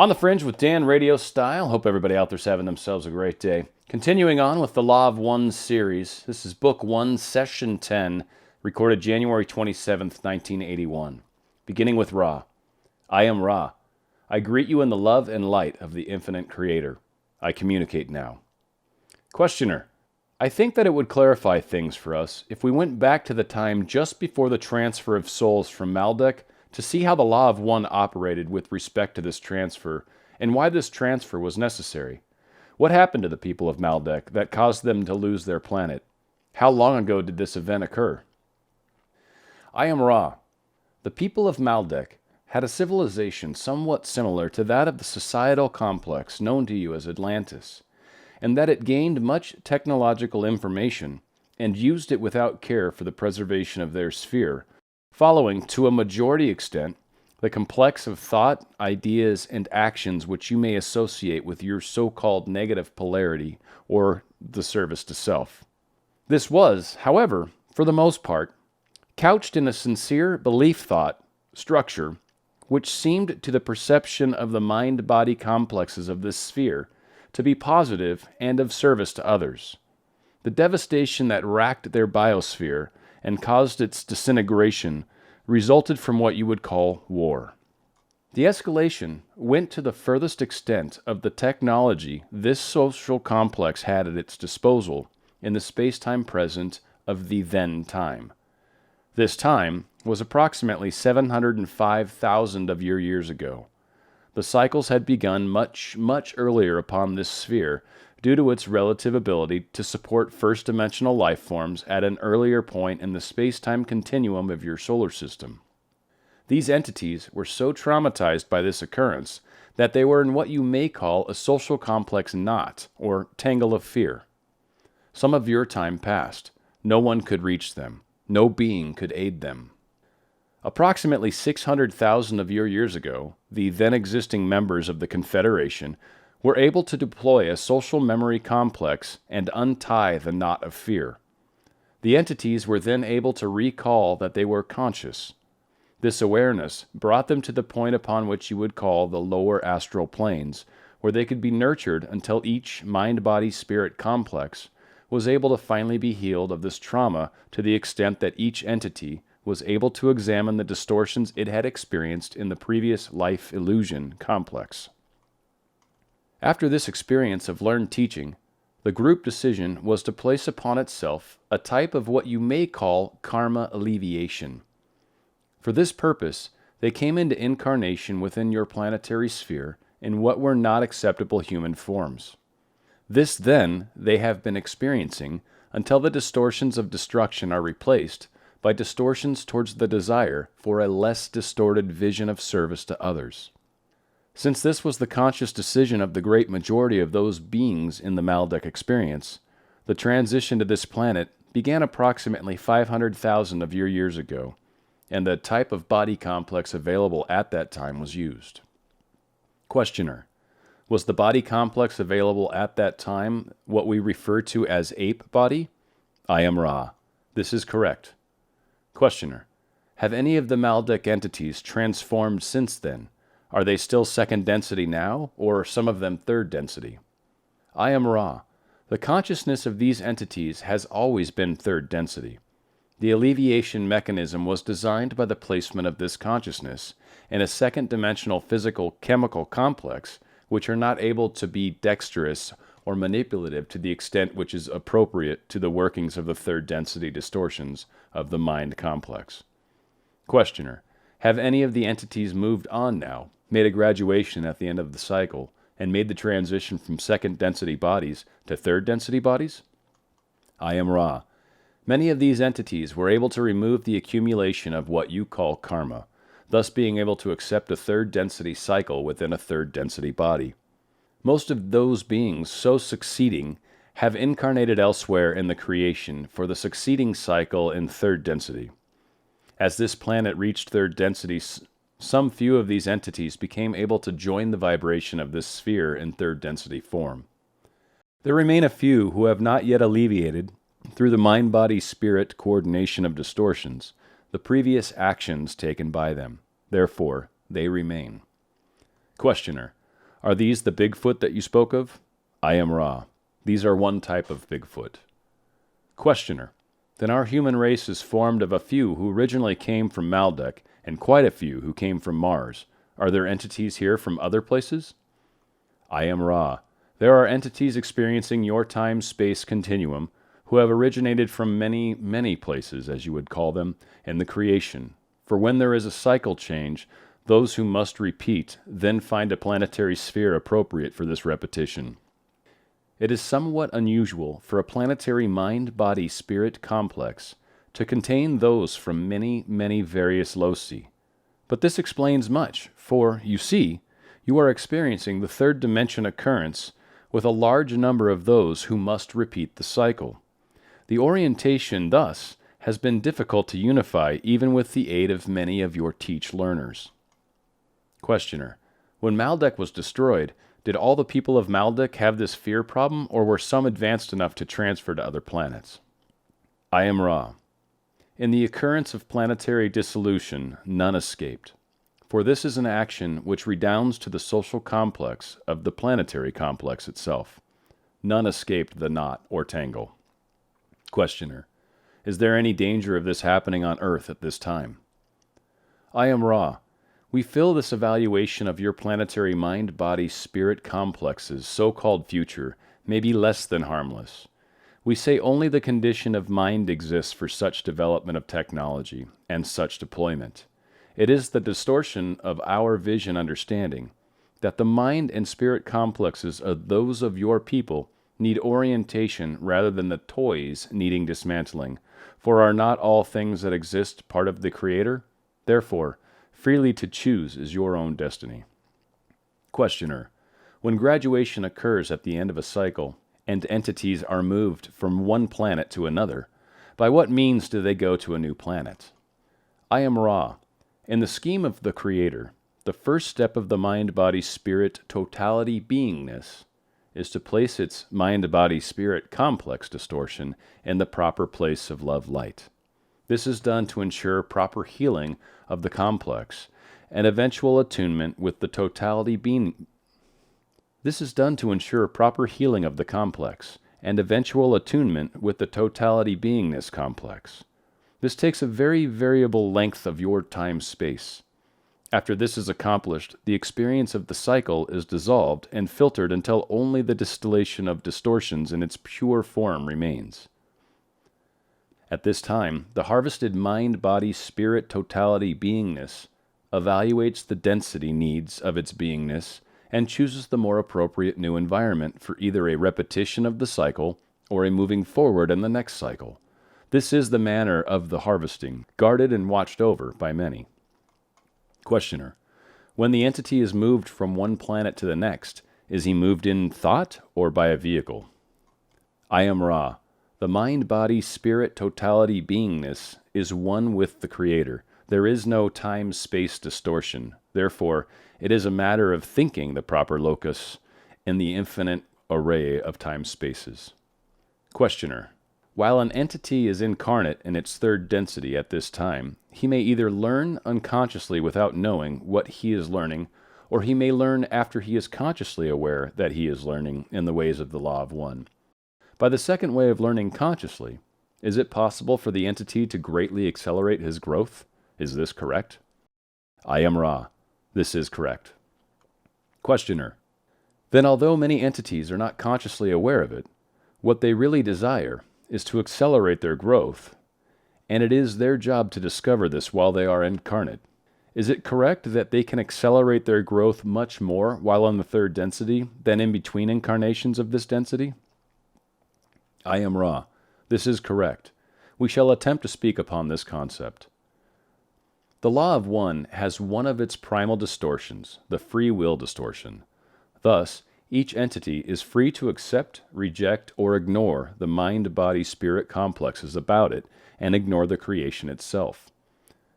On the Fringe with Dan, RadioStyle. Hope everybody out there's having themselves a great day. Continuing on with the Law of One series. This is Book 1, Session 10, recorded January 27th, 1981. Beginning with Ra. I am Ra. I greet you in the love and light of the infinite Creator. I communicate now. Questioner. I think that it would clarify things for us if we went back to the time just before the transfer of souls from Maldek to see how the Law of One operated with respect to this transfer, and why this transfer was necessary. What happened to the people of Maldek that caused them to lose their planet? How long ago did this event occur? I am Ra. The people of Maldek had a civilization somewhat similar to that of the societal complex known to you as Atlantis, and that it gained much technological information and used it without care for the preservation of their sphere, following, to a majority extent, the complex of thought, ideas, and actions which you may associate with your so-called negative polarity, or the service to self. This was, however, for the most part, couched in a sincere belief thought structure which seemed to the perception of the mind-body complexes of this sphere to be positive and of service to others. The devastation that racked their biosphere and caused its disintegration resulted from what you would call war. The escalation went to the furthest extent of the technology this social complex had at its disposal in the space-time present of the then time. This time was approximately 705,000 of your years ago. The cycles had begun much, much earlier upon this sphere due to its relative ability to support first-dimensional life forms at an earlier point in the space-time continuum of your solar system. These entities were so traumatized by this occurrence that they were in what you may call a social complex knot, or tangle of fear. Some of your time passed. No one could reach them. No being could aid them. Approximately 600,000 of your years ago, the then-existing members of the Confederation were able to deploy a social memory complex and untie the knot of fear. The entities were then able to recall that they were conscious. This awareness brought them to the point upon which you would call the lower astral planes, where they could be nurtured until each mind-body-spirit complex was able to finally be healed of this trauma to the extent that each entity was able to examine the distortions it had experienced in the previous life illusion complex. After this experience of learned teaching, the group decision was to place upon itself a type of what you may call karma alleviation. For this purpose, they came into incarnation within your planetary sphere in what were not acceptable human forms. This, then, they have been experiencing until the distortions of destruction are replaced by distortions towards the desire for a less distorted vision of service to others. Since this was the conscious decision of the great majority of those beings in the Maldek experience, the transition to this planet began approximately 500,000 of your years ago, and the type of body complex available at that time was used. Questioner. Was the body complex available at that time what we refer to as ape body? I am Ra. This is correct. Questioner. Have any of the Maldek entities transformed since then? Are they still second density now, or some of them third density? I am Ra. The consciousness of these entities has always been third density. The alleviation mechanism was designed by the placement of this consciousness in a second-dimensional physical-chemical complex which are not able to be dexterous or manipulative to the extent which is appropriate to the workings of the third density distortions of the mind complex. Questioner. Have any of the entities moved on now, made a graduation at the end of the cycle, and made the transition from second-density bodies to third-density bodies? I am Ra. Many of these entities were able to remove the accumulation of what you call karma, thus being able to accept a third-density cycle within a third-density body. Most of those beings so succeeding have incarnated elsewhere in the creation for the succeeding cycle in third density. As this planet reached third density, some few of these entities became able to join the vibration of this sphere in third density form. There remain a few who have not yet alleviated, through the mind-body-spirit coordination of distortions, the previous actions taken by them. Therefore, they remain. Questioner. Are these the Bigfoot that you spoke of? I am Ra. These are one type of Bigfoot. Questioner. Then our human race is formed of a few who originally came from Maldek and quite a few who came from Mars. Are there entities here from other places? I am Ra. There are entities experiencing your time-space continuum who have originated from many, many places, as you would call them, in the creation. For when there is a cycle change, those who must repeat then find a planetary sphere appropriate for this repetition. It is somewhat unusual for a planetary mind-body-spirit complex to contain those from many, many various loci. But this explains much, for, you see, you are experiencing the third dimension occurrence with a large number of those who must repeat the cycle. The orientation, thus, has been difficult to unify even with the aid of many of your teach-learners. Questioner. When Maldek was destroyed, did all the people of Maldek have this fear problem, or were some advanced enough to transfer to other planets? I am Ra. In the occurrence of planetary dissolution, none escaped. For this is an action which redounds to the social complex of the planetary complex itself. None escaped the knot or tangle. Questioner. Is there any danger of this happening on Earth at this time? I am Ra. We feel this evaluation of your planetary mind-body-spirit complex's so-called future may be less than harmless. We say only the condition of mind exists for such development of technology and such deployment. It is the distortion of our vision understanding that the mind and spirit complexes of those of your people need orientation rather than the toys needing dismantling, for are not all things that exist part of the Creator? Therefore, freely to choose is your own destiny. Questioner. When graduation occurs at the end of a cycle, and entities are moved from one planet to another, by what means do they go to a new planet? I am Ra. In the scheme of the Creator, the first step of the mind-body-spirit totality beingness is to place its mind-body-spirit complex distortion in the proper place of love-light. This is done to ensure proper healing of the complex and eventual attunement with the totality being. This is done to ensure proper healing of the complex and eventual attunement with the totality beingness complex. This takes a very variable length of your time-space. After this is accomplished, the experience of the cycle is dissolved and filtered until only the distillation of distortions in its pure form remains. At this time, the harvested mind-body-spirit totality beingness evaluates the density needs of its beingness and chooses the more appropriate new environment for either a repetition of the cycle or a moving forward in the next cycle. This is the manner of the harvesting, guarded and watched over by many. Questioner. When the entity is moved from one planet to the next, is he moved in thought or by a vehicle? I am Ra. The mind-body-spirit totality beingness is one with the Creator. There is no time-space distortion. Therefore, it is a matter of thinking the proper locus in the infinite array of time-spaces. Questioner. While an entity is incarnate in its third density at this time, he may either learn unconsciously without knowing what he is learning, or he may learn after he is consciously aware that he is learning in the ways of the Law of One. By the second way of learning consciously, is it possible for the entity to greatly accelerate his growth? Is this correct? I am Ra. This is correct. Questioner. Then although many entities are not consciously aware of it, what they really desire is to accelerate their growth, and it is their job to discover this while they are incarnate. Is it correct that they can accelerate their growth much more while on the third density than in between incarnations of this density? I am Ra. This is correct. We shall attempt to speak upon this concept. The Law of One has one of its primal distortions, the free will distortion. Thus, each entity is free to accept, reject, or ignore the mind-body-spirit complexes about it and ignore the creation itself.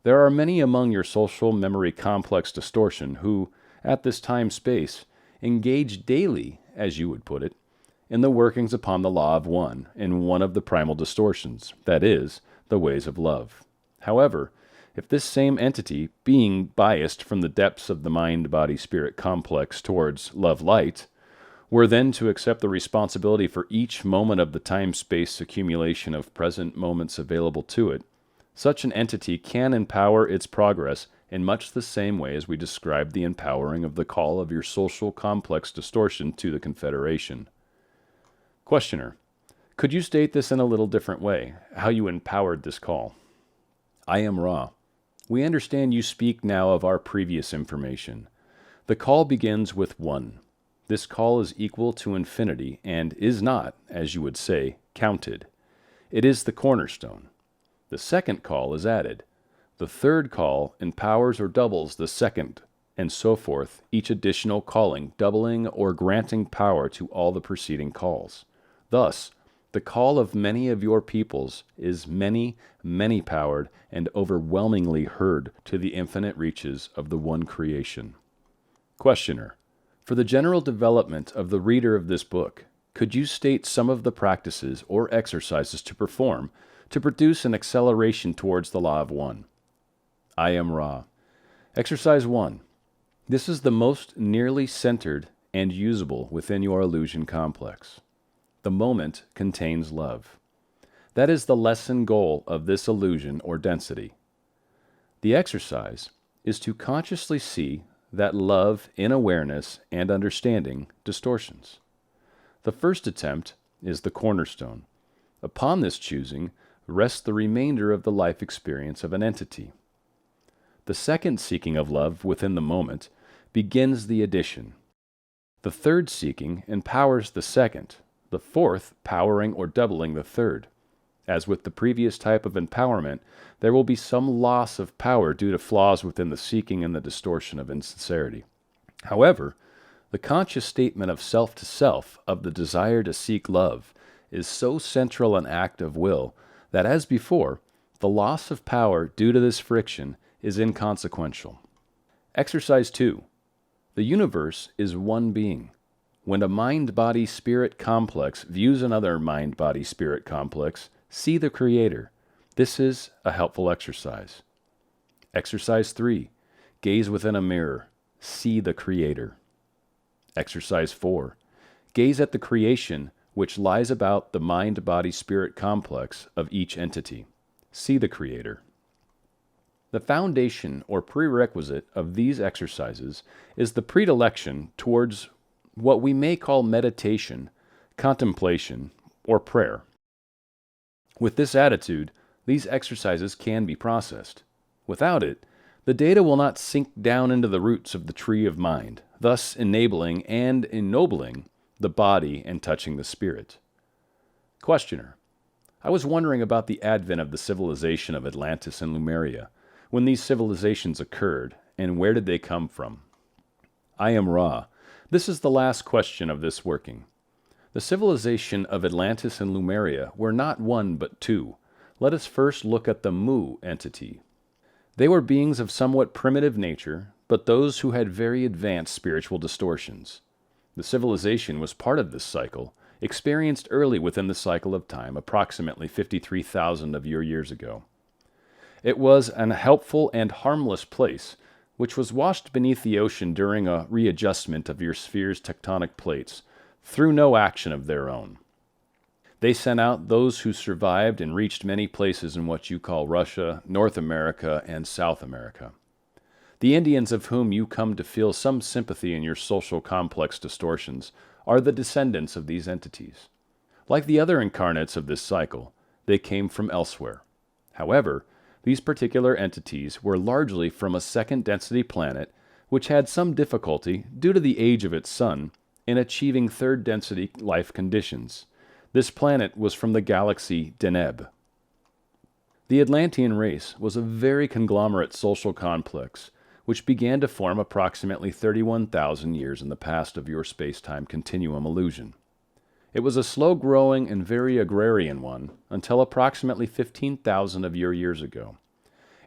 There are many among your social memory complex distortion who, at this time-space, engage daily, as you would put it, in the workings upon the Law of One in one of the primal distortions, that is, the ways of love. However, If this same entity, being biased from the depths of the mind-body-spirit complex towards love-light, were then to accept the responsibility for each moment of the time-space accumulation of present moments available to it, such an entity can empower its progress in much the same way as we described the empowering of the call of your social complex distortion to the Confederation. Questioner: could you state this in a little different way, how you empowered this call? I am Ra. We understand you speak now of our previous information. The call begins with 1. This call is equal to infinity and is not, as you would say, counted. It is the cornerstone. The second call is added. The third call empowers or doubles the second, and so forth, each additional calling doubling or granting power to all the preceding calls. Thus, the call of many of your peoples is many, many-powered and overwhelmingly heard to the infinite reaches of the one creation. Questioner: for the general development of the reader of this book, could you state some of the practices or exercises to perform to produce an acceleration towards the law of one? I am Ra. Exercise 1. This is the most nearly centered and usable within your illusion complex. The moment contains love. That is the lesson goal of this illusion or density. The exercise is to consciously see that love in awareness and understanding distortions. The first attempt is the cornerstone. Upon this choosing rests the remainder of the life experience of an entity. The second seeking of love within the moment begins the addition. The third seeking empowers the second, the fourth powering or doubling the third. As with the previous type of empowerment, there will be some loss of power due to flaws within the seeking and the distortion of insincerity. However, the conscious statement of self to self of the desire to seek love is so central an act of will that, as before, the loss of power due to this friction is inconsequential. Exercise 2. The universe is one being. When a mind-body-spirit complex views another mind-body-spirit complex, see the Creator. This is a helpful exercise. Exercise 3. Gaze within a mirror. See the Creator. Exercise 4. Gaze at the creation which lies about the mind-body-spirit complex of each entity. See the Creator. The foundation or prerequisite of these exercises is the predilection towards what we may call meditation, contemplation, or prayer. With this attitude, these exercises can be processed. Without it, the data will not sink down into the roots of the tree of mind, thus enabling and ennobling the body and touching the spirit. Questioner: I was wondering about the advent of the civilization of Atlantis and Lemuria, when these civilizations occurred, and where did they come from? I am Ra. This is the last question of this working. The civilization of Atlantis and Lemuria were not one but two. Let us first look at the Mu entity. They were beings of somewhat primitive nature, but those who had very advanced spiritual distortions. The civilization was part of this cycle, experienced early within the cycle of time, approximately 53,000 of your years ago. It was an helpful and harmless place, which was washed beneath the ocean during a readjustment of your sphere's tectonic plates, through no action of their own. They sent out those who survived and reached many places in what you call Russia, North America, and South America. The Indians of whom you come to feel some sympathy in your social complex distortions are the descendants of these entities. Like the other incarnates of this cycle, they came from elsewhere. However, these particular entities were largely from a second-density planet which had some difficulty, due to the age of its sun, in achieving third-density life conditions. This planet was from the galaxy Deneb. The Atlantean race was a very conglomerate social complex, which began to form approximately 31,000 years in the past of your space-time continuum illusion. It was a slow-growing and very agrarian one until approximately 15,000 of your years ago.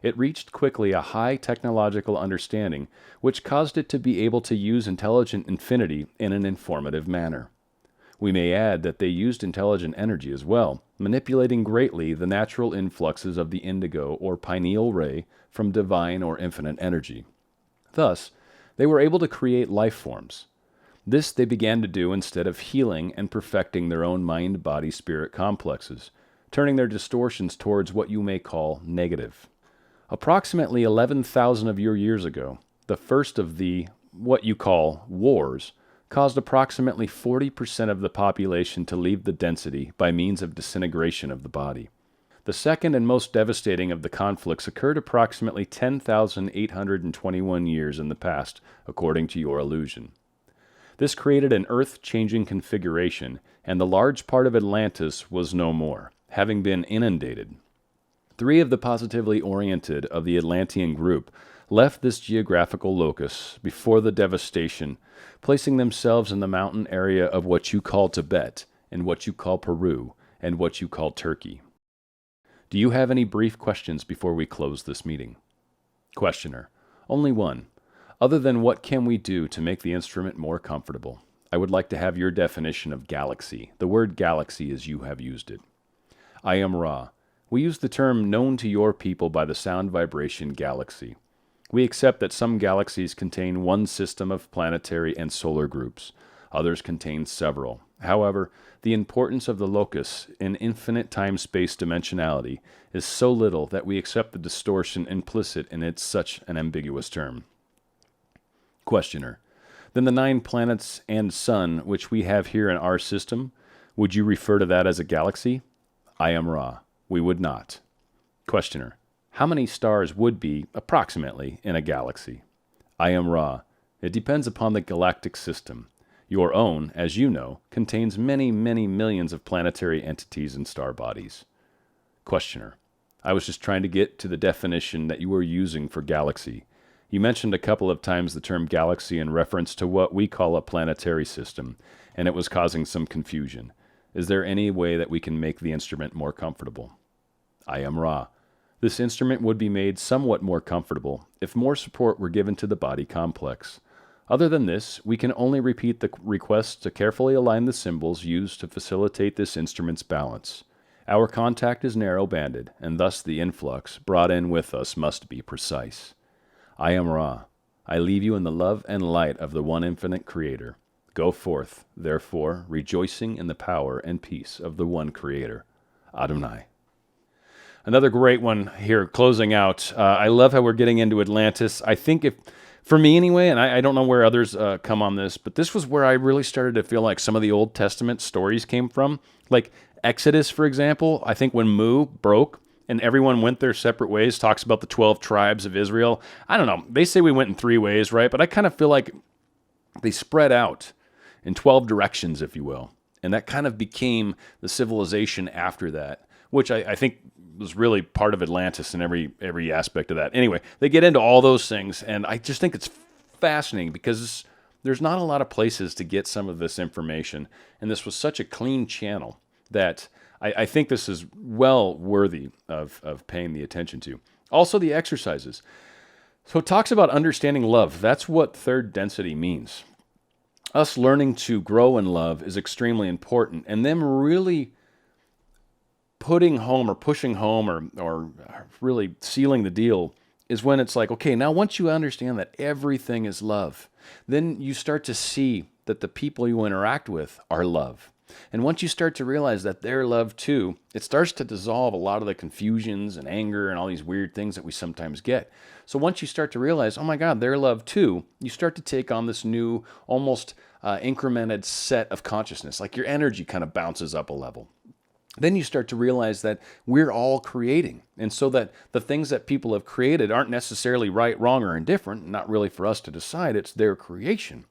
It reached quickly a high technological understanding, which caused it to be able to use intelligent infinity in an informative manner. We may add that they used intelligent energy as well, manipulating greatly the natural influxes of the indigo or pineal ray from divine or infinite energy. Thus, they were able to create life forms. This they began to do instead of healing and perfecting their own mind-body-spirit complexes, turning their distortions towards what you may call negative. Approximately 11,000 of your years ago, the first of the, what you call, wars, caused approximately 40% of the population to leave the density by means of disintegration of the body. The second and most devastating of the conflicts occurred approximately 10,821 years in the past, according to your illusion. This created an earth-changing configuration, and the large part of Atlantis was no more, having been inundated. 3 of the positively oriented of the Atlantean group left this geographical locus before the devastation, placing themselves in the mountain area of what you call Tibet, and what you call Peru, and what you call Turkey. Do you have any brief questions before we close this meeting? Questioner: only one. Other than what can we do to make the instrument more comfortable? I would like to have your definition of galaxy, the word galaxy as you have used it. I am Ra. We use the term known to your people by the sound vibration galaxy. We accept that some galaxies contain one system of planetary and solar groups. Others contain several. However, the importance of the locus in infinite time-space dimensionality is so little that we accept the distortion implicit in its such an ambiguous term. Questioner: then the 9 planets and sun which we have here in our system, would you refer to that as a galaxy? I am Ra. We would not. Questioner: how many stars would be, approximately, in a galaxy? I am Ra. It depends upon the galactic system. Your own, as you know, contains many, many millions of planetary entities and star bodies. Questioner: I was just trying to get to the definition that you were using for galaxy. You mentioned a couple of times the term galaxy in reference to what we call a planetary system, and it was causing some confusion. Is there any way that we can make the instrument more comfortable? I am Ra. This instrument would be made somewhat more comfortable if more support were given to the body complex. Other than this, we can only repeat the request to carefully align the symbols used to facilitate this instrument's balance. Our contact is narrow-banded, and thus the influx brought in with us must be precise. I am Ra. I leave you in the love and light of the one infinite Creator. Go forth, therefore, rejoicing in the power and peace of the one Creator. Adonai. Another great one here, closing out. I love how we're getting into Atlantis. I think for me anyway, and I don't know where others come on this, but this was where I really started to feel like some of the Old Testament stories came from. Like Exodus, for example, I think when Mu broke and everyone went their separate ways, talks about the 12 tribes of Israel. I don't know. They say we went in 3 ways, right? But I kind of feel like they spread out in 12 directions, if you will. And that kind of became the civilization after that, which I think was really part of Atlantis in every aspect of that. Anyway, they get into all those things, and I just think it's fascinating because there's not a lot of places to get some of this information, and this was such a clean channel that I think this is well worthy of paying the attention to. Also, the exercises. So it talks about understanding love. That's what third density means. Us learning to grow in love is extremely important, and them really putting home or pushing home or really sealing the deal is when it's like, okay, now once you understand that everything is love, then you start to see that the people you interact with are love. And once you start to realize that they're love too, it starts to dissolve a lot of the confusions and anger and all these weird things that we sometimes get. So once you start to realize, oh my God, they're love too, you start to take on this new, almost incremented set of consciousness. Like your energy kind of bounces up a level. Then you start to realize that we're all creating. And so that the things that people have created aren't necessarily right, wrong, or indifferent, not really for us to decide, it's their creation.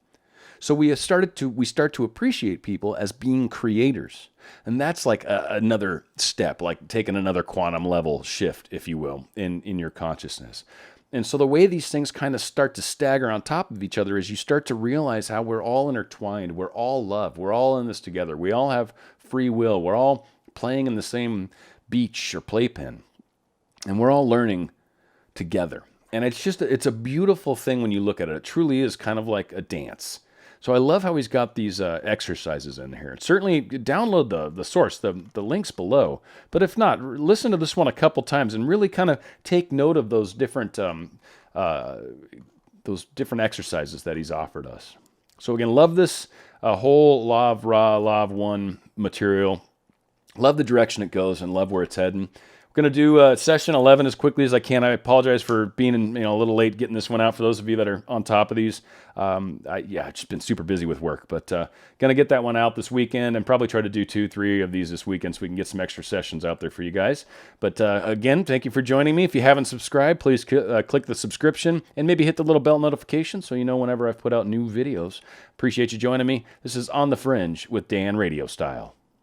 So we start to appreciate people as being creators. And that's like another step, like taking another quantum level shift, if you will, in your consciousness. And so the way these things kind of start to stagger on top of each other is you start to realize how we're all intertwined. We're all love. We're all in this together. We all have free will. We're all playing in the same beach or playpen. And we're all learning together. And it's a beautiful thing when you look at it. It truly is kind of like a dance. So I love how he's got these exercises in here. Certainly download the source, the links below. But if not, listen to this one a couple times and really kind of take note of those different exercises that he's offered us. So again, love this whole Law of Ra, Law of One material. Love the direction it goes and love where it's heading. We're going to do session 11 as quickly as I can. I apologize for being a little late getting this one out for those of you that are on top of these. I've just been super busy with work, but going to get that one out this weekend and probably try to do 2-3 of these this weekend so we can get some extra sessions out there for you guys. But again, thank you for joining me. If you haven't subscribed, please click the subscription and maybe hit the little bell notification so you know whenever I've put out new videos. Appreciate you joining me. This is On the Fringe with Dan RadioStyle.